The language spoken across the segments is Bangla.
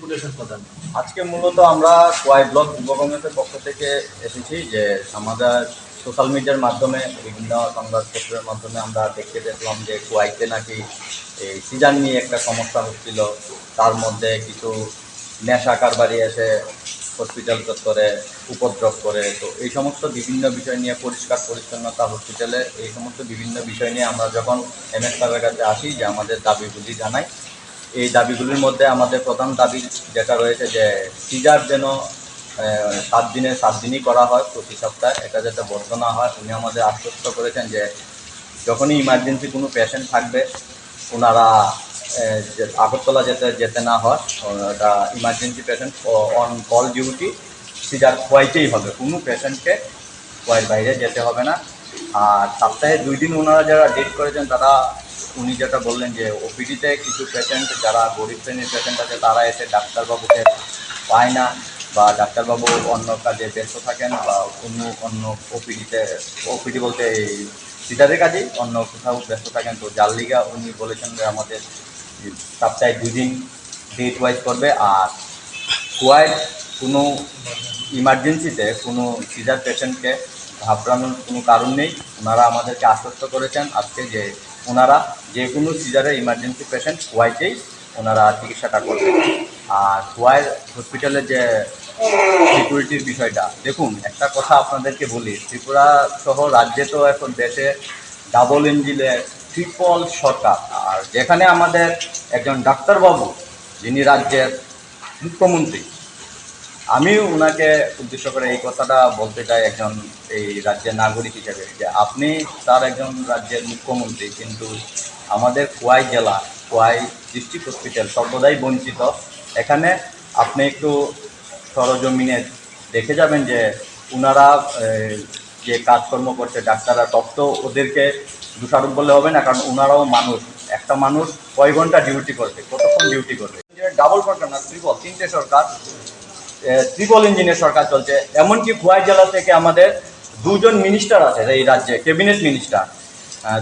ডেপুটেশন প্রদান? আজকে মূলত আমরা কোয়াই ব্লক যুব কংগ্রেসের পক্ষ থেকে এসেছি যে আমাদের সোশ্যাল মিডিয়ার মাধ্যমে বিভিন্ন সংবাদপত্রের মাধ্যমে আমরা দেখতে পেলাম যে কোয়াইতে নাকি এই সিজান নিয়ে একটা সমস্যা হচ্ছিল। তার মধ্যে কিছু নেশা কারবারি এসে হসপিটাল চত্বরে উপদ্রব করে। তো এই সমস্ত বিভিন্ন বিষয় নিয়ে পরিষ্কার পরিচ্ছন্নতা হসপিটালে এই সমস্ত বিভিন্ন বিষয় নিয়ে আমরা যখন এমএস স্যারের কাছে আসি যে আমাদের দাবিগুলি জানাই, এই দাবিগুলির মধ্যে আমাদের প্রধান দাবি যেটা রয়েছে যে সিজার যেন 7 দিনে 7 দিনই করা হয় প্রতি সপ্তাহে, এটা যাতে বন্ধ না হয়। উনি আমাদের আশ্বস্ত করেছেন যে যখনই ইমার্জেন্সি কোনো পেশেন্ট থাকবে ওনারা আগরতলা যেতে না হয়, ওটা emergency patient on call duty caesar খোয়াইতেই হবে, কোনো পেশেন্টকে খোয়াইয়ের বাইরে যেতে হবে না। আর সপ্তাহে 2 দিন ওনারা যারা ডেট করেছেন তারা উনি যেটা বললেন যে ওপিডিতে কিছু পেশেন্ট যারা গরিব শ্রেণীর পেশেন্ট আছে তারা এসে ডাক্তারবাবুকে পায় না, বা ডাক্তারবাবু অন্য কাজে ব্যস্ত থাকেন, বা অন্য ওপিডি বলতে এই সিজারের কাজেই অন্য কোথাও ব্যস্ত থাকেন। তো যার লিগা উনি বলেছেন যে আমাদের সপ্তাহে 2 দিন ডেট ওয়াইজ করবে। আর কোয়াইট কোনো ইমার্জেন্সিতে কোনো সিজার পেশেন্টকে ঘাবড়ানোর কোনো কারণ নেই। ওনারা আমাদেরকে আশ্বস্ত করেছেন আজকে যে ওনারা যে কোনো সিজারের ইমার্জেন্সি পেশেন্ট কোয়াইতেই ওনারা চিকিৎসাটা করবেন। আর কোয়াই হসপিটালের যে সিকিউরিটির বিষয়টা, দেখুন একটা কথা আপনাদেরকে বলি, ত্রিপুরা সহ রাজ্যে তো এখন দেশে ডাবল ইঞ্জিনের ট্রিপল সরকার। আর যেখানে আমাদের একজন ডাক্তারবাবু যিনি রাজ্যের মুখ্যমন্ত্রী, আমি ওনাকে উদ্দেশ্য করে এই কথাটা বলতে চাই একজন এই রাজ্যের নাগরিক হিসেবে, যে আপনি তার একজন রাজ্যের মুখ্যমন্ত্রী, কিন্তু আমাদের খোয়াই জেলা খোয়াই ডিস্ট্রিক্ট হসপিটাল সর্বদাই বঞ্চিত। এখানে আপনি একটু সরজমিনে দেখে যাবেন যে ওনারা যে কাজকর্ম করছে ডাক্তাররা, তত ওদেরকে দোষারোপ বললে হবে না, কারণ ওনারাও মানুষ। একটা মানুষ কয় ঘন্টা ডিউটি করবে, কতক্ষণ ডিউটি করবে? ডাবল সরকার না, ট্রিপল, 3টে সরকার, ট্রিপল ইঞ্জিনের সরকার চলছে। এমনকি খোয়াই জেলা থেকে আমাদের 2জন মিনিস্টার আছে এই রাজ্যে, ক্যাবিনেট মিনিস্টার,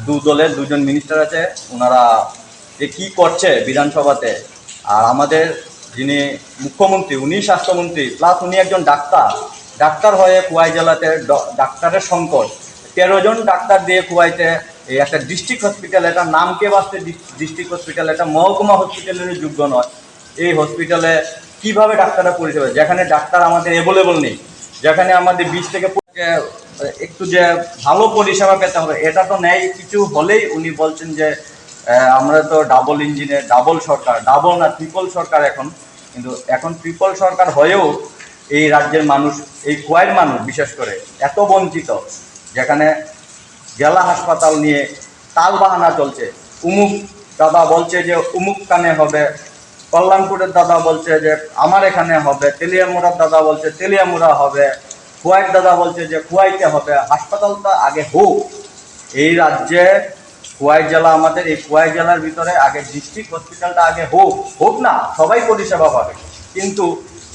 2 দলের 2জন মিনিস্টার আছে। ওনারা যে কী করছে বিধানসভাতে, আর আমাদের যিনি মুখ্যমন্ত্রী উনি স্বাস্থ্যমন্ত্রী প্লাস উনি একজন ডাক্তার হয়ে খোয়াই জেলাতে ডাক্তারের সংকট। 13 জন ডাক্তার দিয়ে খোয়াইতে এই একটা ডিস্ট্রিক্ট হসপিটাল, এটা নামকে বাঁচতে ডিস্ট্রিক্ট হসপিটাল, এটা মহকুমা হসপিটালের যোগ্য নয়। এই হসপিটালে কিভাবে ডাক্তাররা পরিষেবা, যেখানে ডাক্তার আমাদের অ্যাভেলেবল নেই, যেখানে আমাদের 20 থেকে একটু যে ভালো পরিষেবা পেতে হবে, এটা তো নেই। কিছু হলেই উনি বলছেন যে আমরা তো ডাবল ইঞ্জিনে ডাবল সরকার, ডাবল না ট্রিপল সরকার এখন। কিন্তু এখন ট্রিপল সরকার হয়েও এই রাজ্যের মানুষ, এই খোয়াইয়ের মানুষ বিশেষ করে এত বঞ্চিত, যেখানে জেলা হাসপাতাল নিয়ে তালবাহানা চলছে। উমুক দাদা বলছে যে উমুক কানে হবে, কল্যাণপুরের দাদা বলছে যে আমার এখানে হবে, তেলিয়ামুড়ার দাদা বলছে তেলিয়ামুড়া হবে, খোয়াইয়ের দাদা বলছে যে খোয়াইতে হবে। হাসপাতালটা আগে হোক এই রাজ্যে, খোয়াই জেলা আমাদের, এই খোয়াই জেলার ভিতরে আগে ডিস্ট্রিক্ট হসপিটালটা আগে হোক না, সবাই পরিষেবা পাবে। কিন্তু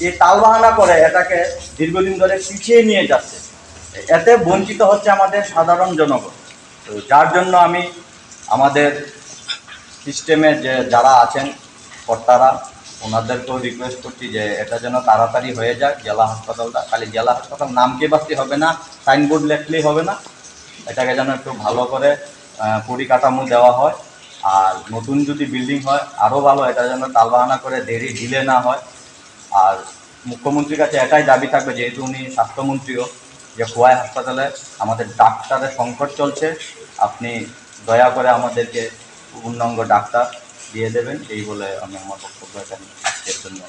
এই তালবাহানা করে এটাকে দীর্ঘদিন ধরে পিছিয়ে নিয়ে যাচ্ছে, এতে বঞ্চিত হচ্ছে আমাদের সাধারণ জনগণ। তো যার জন্য আমি আমাদের সিস্টেমে যে যারা আছেন কর্তারা, ওনাদেরকেও রিকোয়েস্ট করছি যে এটা যেন তাড়াতাড়ি হয়ে যায় জেলা হাসপাতালটা। খালি জেলা হাসপাতাল নামকে বাঁচতে হবে না, সাইনবোর্ড লেখলেই হবে না, এটাকে যেন একটু ভালো করে পরিকাঠামো দেওয়া হয়। আর নতুন যদি বিল্ডিং হয় আরও ভালো, এটা যেন তালবাহানা করে দেরি ডিলে না হয়। আর মুখ্যমন্ত্রীর কাছে এটাই দাবি থাকবে, যেহেতু উনি স্বাস্থ্যমন্ত্রীও, যে খোয়াই হাসপাতালে আমাদের ডাক্তারের সংকট চলছে, আপনি দয়া করে আমাদেরকে পূর্ণাঙ্গ ডাক্তার দিয়ে দেবেন, এই বলে আমি আমার বক্তব্য এখানে আজকের জন্য